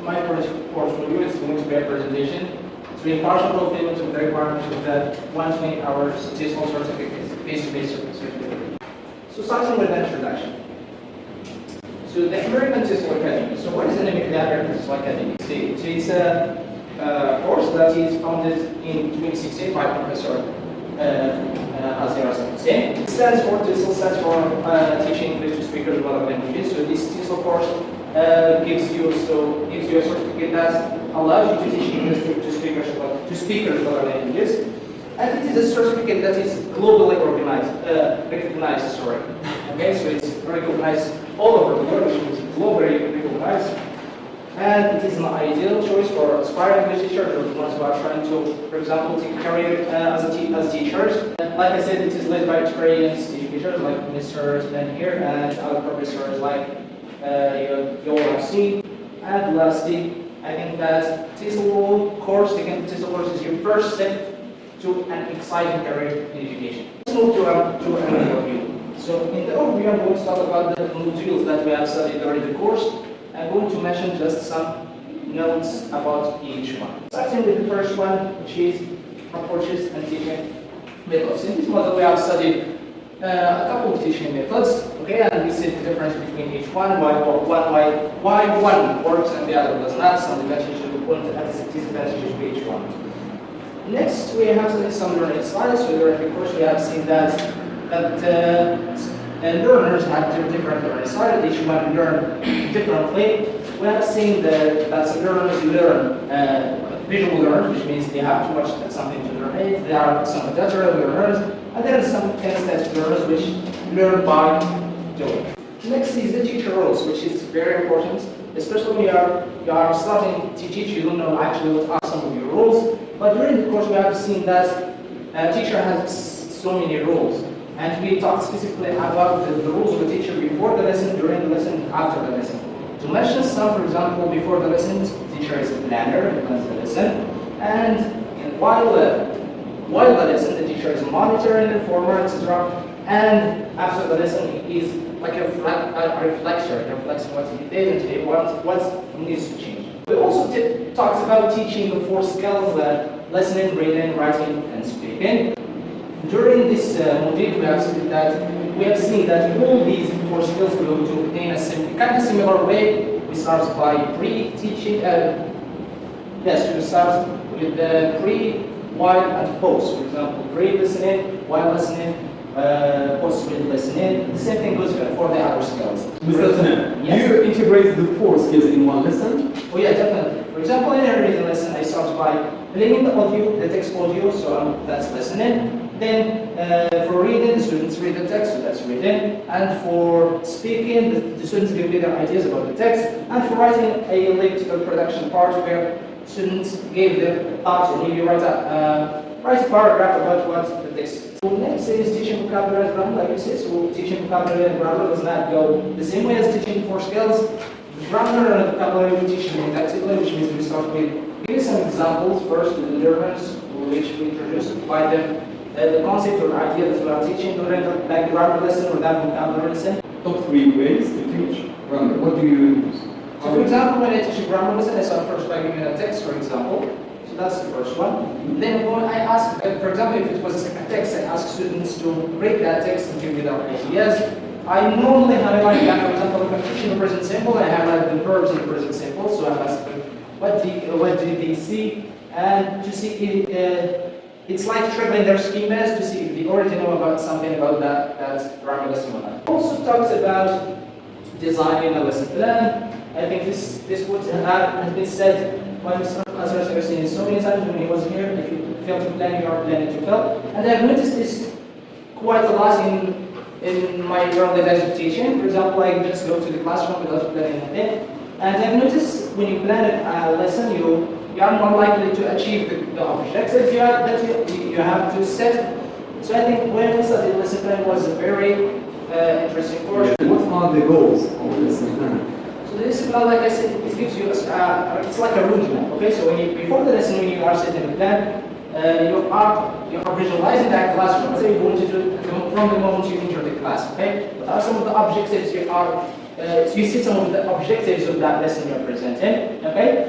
my portfolio is going to be a presentation. It's being partial fulfillment of the requirements of the 120 hours TESOL certificate, face-to-face certificate. So starting with the introduction. So the American TESOL Academy. So what is the name of the American TESOL Academy? It's a course that is founded in 2016 by Professor Allal. It stands for TESOL, stands for Teaching English to Speakers of Other Languages. So this TESOL course gives you a certificate that allows you to teach English to speakers of other languages, and it is a certificate that is globally recognized. Sorry. Okay, so it's recognized all over the world, which means globally recognized. And it is an ideal choice for aspiring English teachers or the ones who are trying to, for example, take a career as teachers. Like I said, it is led by experienced educators like Mr. Othmane here and other professors like you all have seen. And lastly, I think that TESOL course, taking the TESOL course is your first step to an exciting career in education. Let's move to an overview. So in the overview, I'm going to talk about the modules that we have studied during the course. I'm going to mention just some notes about each one. Starting with the first one, which is approaches and teaching methods. In this module, we have studied a couple of teaching methods, okay, and we see the difference between each one, why one works and the other does not, some advantages and disadvantages of each one. Next, we have some learning styles. So during the course, we have seen that learners have different learning styles. Each one learn differently. We have seen that some learners learn visual learners, which means they have to watch something to learn it. There are some auditory learners, and there are some kinesthetic learners which learn by doing. Next is the teacher roles, which is very important, especially when you are starting to teach. You don't know actually what are some of your roles, but during the course we have seen that a teacher has so many roles. And we talked specifically about the rules of the teacher before the lesson, during the lesson, and after the lesson. To mention some, for example, before the lesson, the teacher is a planner, he plans the lesson, and while the lesson, the teacher is monitoring, informer, etc. And after the lesson, he is like a reflector, reflecting what he did and what needs to change. We also talked about teaching the 4 skills: listening, reading, writing, and speaking. During this module, we have seen that all these 4 skills belong to in a kind of similar way. We start by pre-teaching. Yes, we start with the pre, while, and post. For example, pre-listening, while listening, post-read listening. The same thing goes for the other skills. Mr. Othmane, yes. You integrate the 4 skills in one lesson? Oh yeah, definitely. For example, in a reading lesson, I start by playing the audio, the text audio, so that's listening. Then for reading, the students read the text, so that's reading. And for speaking, the students give me their ideas about the text. And for writing, a link to the production part where students gave their thoughts, or maybe write a paragraph about what the text is. So next is teaching vocabulary and grammar, like you said. So teaching vocabulary and grammar does not go the same way as teaching 4 skills. Grammar and vocabulary we teach tactically, which means we start with giving some examples first to the learners, which we introduce by them. The concept or idea that we are teaching during the grammar lesson or that vocabulary lesson. Top 3 ways to teach grammar. What do you use? So for example, when I teach a grammar lesson, I start first by giving a text, for example. So that's the first one. Then when I ask, for example, if it was a text, I ask students to break that text and give me their ideas. I normally highlight that, for example, if I'm teaching the present simple, I highlight the verbs in the present simple. So I'm asking, what did they see? And to see it's like triggering their schemas to see if they already know about something about that grammar lesson or not. Also talks about designing a lesson plan. I think this would have been said by Mr. Allal so many times when he was here. If you fail to plan, you are planning to fail. And I've noticed this quite a lot in my early days of teaching. For example, I just go to the classroom without planning anything. And I've noticed when you plan a lesson, you are more likely to achieve the objectives you have to set. So I think when we studied lesson plan was a very interesting course. What are the goals of the lesson plan? So the lesson plan, like I said, it gives you it's like a roadmap. Okay, so before the lesson, when you are setting the plan, you are visualizing that classroom. What are you going to do from the moment you enter the class? Okay, what are some of the objectives you are so you see some of the objectives of that lesson you're presenting, okay?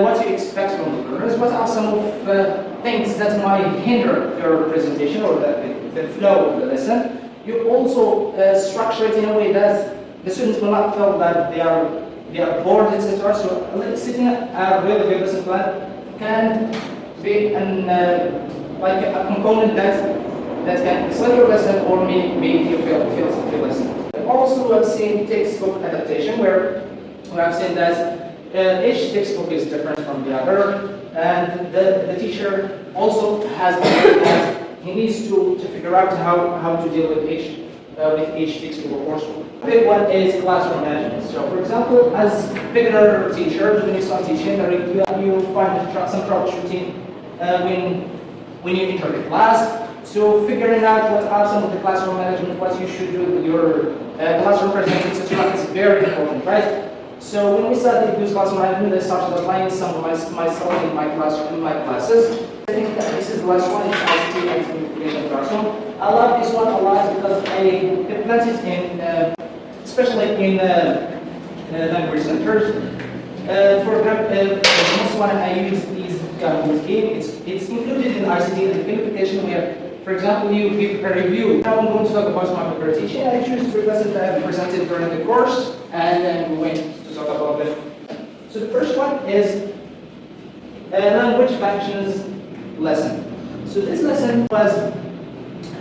What you expect from the learners, what are some of things that might hinder your presentation or the flow of the lesson. You also structure it in a way that the students will not feel that they are bored, etc. So sitting a really good lesson plan can be like a component that can excel your lesson or make you feel the lesson. Also, we have seen textbook adaptation, where we have seen that each textbook is different from the other, and the teacher also has that he needs to figure out how to deal with each textbook or course. The big one is classroom management. So, for example, as beginner teachers, when you start teaching, you find some troubleshooting when you enter the class. So figuring out what are some of the classroom management, what you should do with your classroom presentation, etc. is very important, right? So when we started to use classroom management, I started applying some of myself in my classes. I think that this is the last one, it's ICT and Communication Classroom. I love this one a lot because I implemented it in, especially in language centers. For example, the most one I use is Kahoot game. It's included in ICT and gamification where, for example, you give a review. Now I'm going to talk about my prepared teaching. I choose three lessons that I presented during the course, and then we went to talk about them. So the first one is language functions lesson. So this lesson was,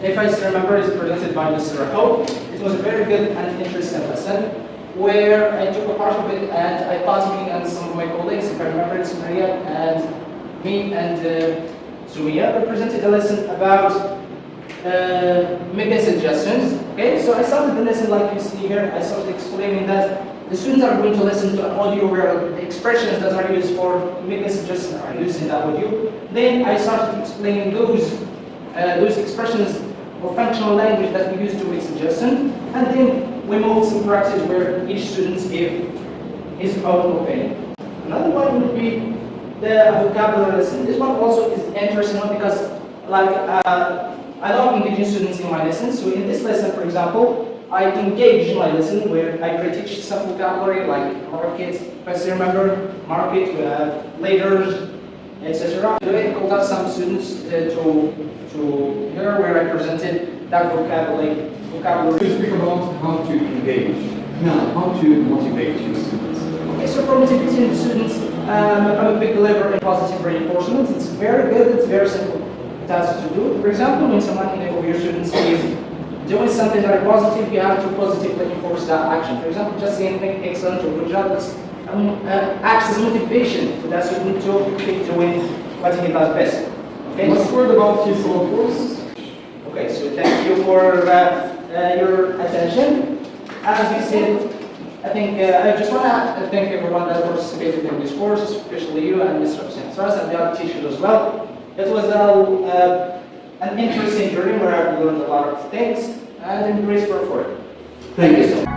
if I still remember, is presented by Mr. Rahul. It was a very good and interesting lesson where I took a part of it and I taught me and some of my colleagues, if I remember, it's Maria and me and Sumia, we presented a lesson about making suggestions. Okay, so I started the lesson like you see here. I started explaining that the students are going to listen to an audio where the expressions that are used for making suggestions are used in that audio. Then I started explaining those expressions or functional language that we use to make suggestions, and then we moved to practice where each student gave his own opinion. Another one would be the vocabulary lesson. This one also is interesting one because, like, I love engaging students in my lessons. So in this lesson, for example, I engage my lesson where I teach some vocabulary like market. If I still remember, market, we have leaders, etc. I called up some students to here where I presented that vocabulary. You speak about how to engage. Now, how to motivate your students. Okay, so for motivating the students, I'm a big believer in positive reinforcement. It's very good, it's very simple task to do. For example, when someone of your students is doing something very positive, you have to positively reinforce that action. For example, just saying excellent or good job, that's acts as motivation for that student to keep doing what he does best. Okay? What's word about TESOL course? Okay, so thank you for your attention. As you said, I think I just want to thank everyone that participated in this course, especially you and Mr. Saras and the other teachers as well. It was an interesting journey where I've learned a lot of things, and I'm grateful for it. Thank you so much.